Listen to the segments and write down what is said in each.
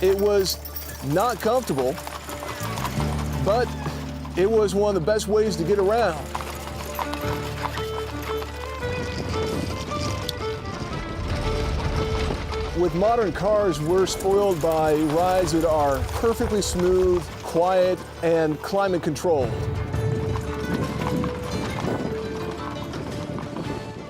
It was not comfortable, but it was one of the best ways to get around. With modern cars, we're spoiled by rides that are perfectly smooth, quiet, and climate controlled.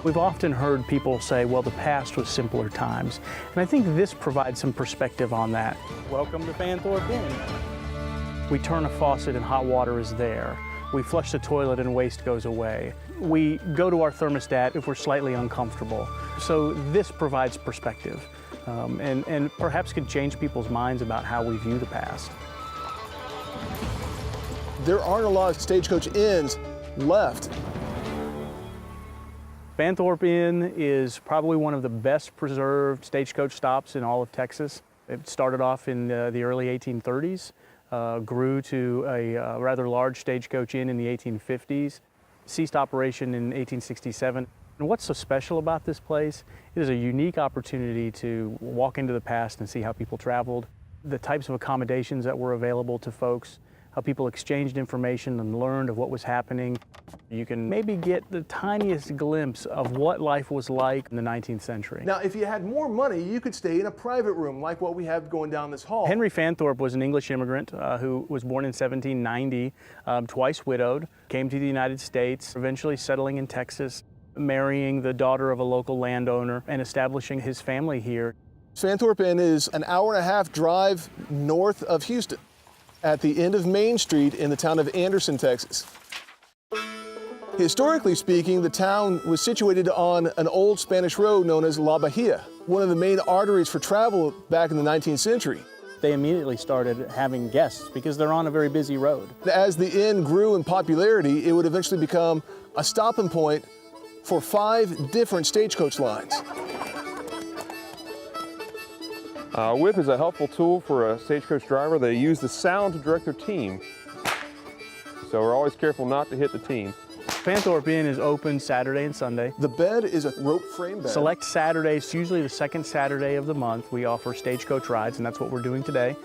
We've often heard people say, well, the past was simpler times. And I think this provides some perspective on that. Welcome to Fanthorp Inn. We turn a faucet and hot water is there. We flush the toilet and waste goes away. We go to our thermostat if we're slightly uncomfortable. So this provides perspective and perhaps could change people's minds about how we view the past. There aren't a lot of stagecoach inns left. Fanthorp Inn is probably one of the best preserved stagecoach stops in all of Texas. It started off in the early 1830s, grew to a rather large stagecoach inn in the 1850s, ceased operation in 1867. And what's so special about this place? It is a unique opportunity to walk into the past and see how people traveled, the types of accommodations that were available to folks, how people exchanged information and learned of what was happening. You can maybe get the tiniest glimpse of what life was like in the 19th century. Now, if you had more money, you could stay in a private room like what we have going down this hall. Henry Fanthorp was an English immigrant who was born in 1790, twice widowed, came to the United States, eventually settling in Texas, marrying the daughter of a local landowner and establishing his family here. Fanthorp Inn is an hour-and-a-half drive north of Houston, at the end of Main Street in the town of Anderson, Texas. Historically speaking, the town was situated on an old Spanish road known as La Bahia, one of the main arteries for travel back in the 19th century. They immediately started having guests because they're on a very busy road. As the inn grew in popularity, it would eventually become a stopping point for 5 different stagecoach lines. Whip is a helpful tool for a stagecoach driver. They use the sound to direct their team. So we're always careful not to hit the team. Fanthorp Inn is open Saturday and Sunday. The bed is a rope frame bed. Select Saturdays, usually the second Saturday of the month, we offer stagecoach rides, and that's what we're doing today.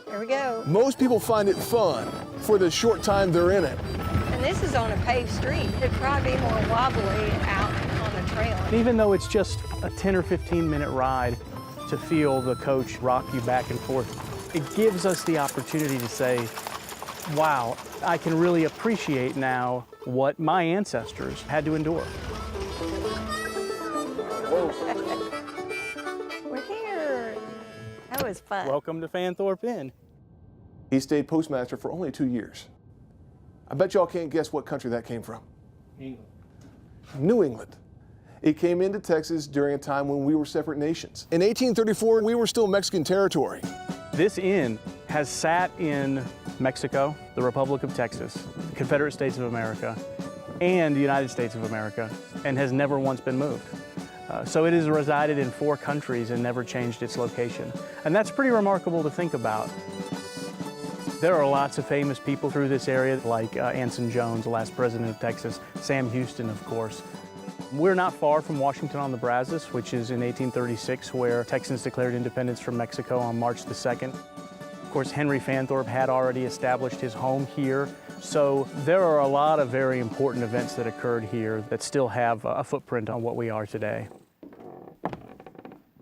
Here we go. Most people find it fun for the short time they're in it. And this is on a paved street. It'd probably be more wobbly out on the trail. And even though it's just a 10 or 15-minute ride, to feel the coach rock you back and forth, it gives us the opportunity to say, wow, I can really appreciate now what my ancestors had to endure. We're here. That was fun. Welcome to Fanthorp Inn. He stayed postmaster for only 2 years. I bet y'all can't guess what country that came from. England. New England. It came into Texas during a time when we were separate nations. In 1834, we were still Mexican territory. This inn has sat in Mexico, the Republic of Texas, the Confederate States of America, and the United States of America, and has never once been moved. So it has resided in 4 countries and never changed its location. And that's pretty remarkable to think about. There are lots of famous people through this area, like Anson Jones, the last president of Texas, Sam Houston, of course. We're not far from Washington on the Brazos, which is in 1836, where Texans declared independence from Mexico on March the 2nd. Of course, Henry Fanthorp had already established his home here, so there are a lot of very important events that occurred here that still have a footprint on what we are today.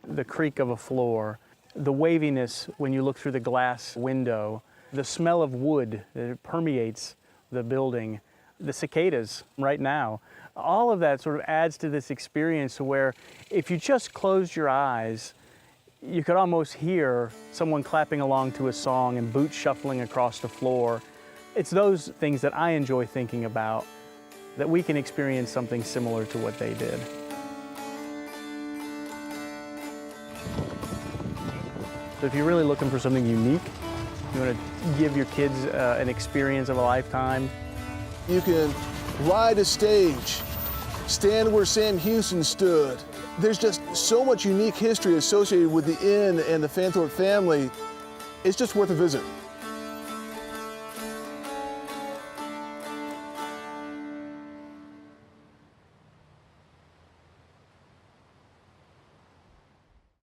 The creak of a floor, the waviness when you look through the glass window, the smell of wood that permeates the building, the cicadas right now, all of that sort of adds to this experience where if you just closed your eyes, you could almost hear someone clapping along to a song and boots shuffling across the floor. It's those things that I enjoy thinking about, that we can experience something similar to what they did. So if you're really looking for something unique, you want to give your kids an experience of a lifetime. You can ride a stage, stand where Sam Houston stood. There's just so much unique history associated with the inn and the Fanthorp family. It's just worth a visit.